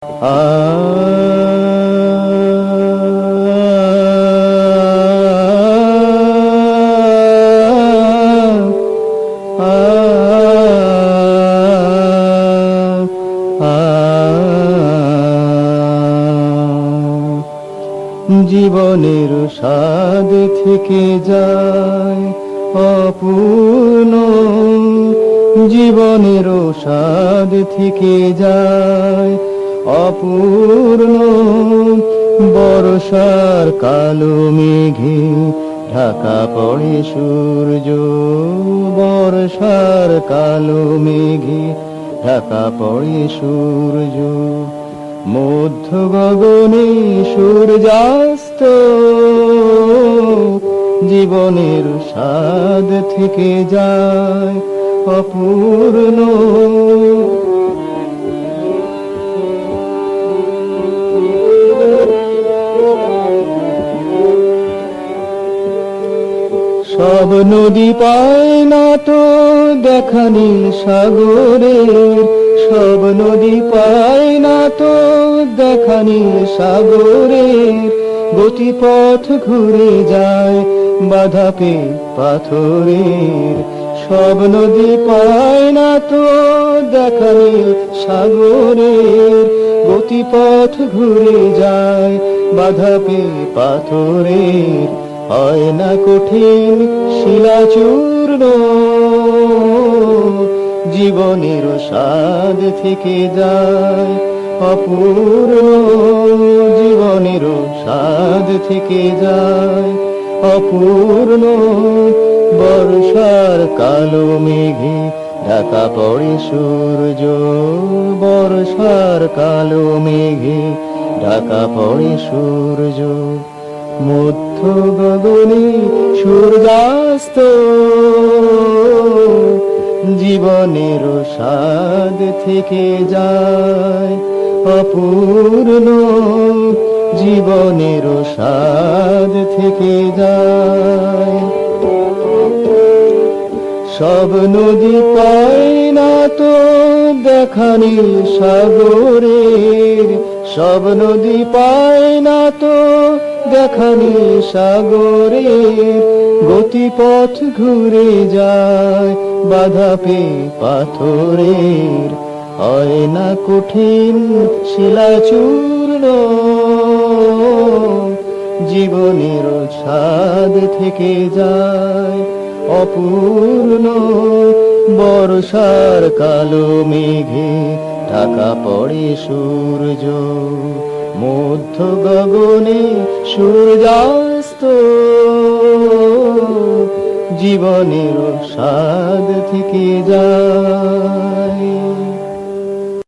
জীবনের স্বাদ থেকে যায় অপূর্ণ, জীবনের স্বাদ থেকে যায় অপূর্ণ। বর্ষার কালো মেঘে ঢাকা পড়ে সূর্য, বর্ষার কালো মেঘে ঢাকা পড়ে সূর্য। মধ্য গগনে সূর্যাস্ত, জীবনের স্বাদ থেকে যায় অপূর্ণ। সব নদী পায় না তো দেখা নীল সাগরের, সব নদী পায় না তো দেখা নীল সাগরের। গতিপথ ঘুরে যায় বাধা পেয়ে পাথরের, সব নদী পায় না তো দেখা নীল সাগরের। গতিপথ ঘুরে যায় বাধা পেয়ে পাথরের। হয় না কঠিন শিলাচূর্ণ, জীবনের স্বাদ থেকে যায় অপূর্ণ, জীবনের স্বাদ থেকে যায় অপূর্ণ। বর্ষার কালো মেঘে ঢাকা পড়ে সূর্য, বর্ষার কালো মেঘে ঢাকা পড়ে সূর্য। মধ্য গগনে সূর্যাস্ত, জীবনের স্বাদ থেকে যায় অপূর্ণ, জীবনের স্বাদ থেকে যায়। সব নদী পায় না তো দেখা নীল সাগরের, সব নদী পায় না তো দেখা নীল সাগরের। গতিপথ ঘুরে যায় বাধা পেয়ে পাথরের। হয় না কঠিন শিলাচূর্ণ, জীবনের স্বাদ থেকে যায় অপূর্ণ। বর্ষার কালো মেঘে ঢাকা পড়ে সূর্য, মধ্য গগনে সূর্যাস্ত, জীবনের স্বাদ থেকে যায়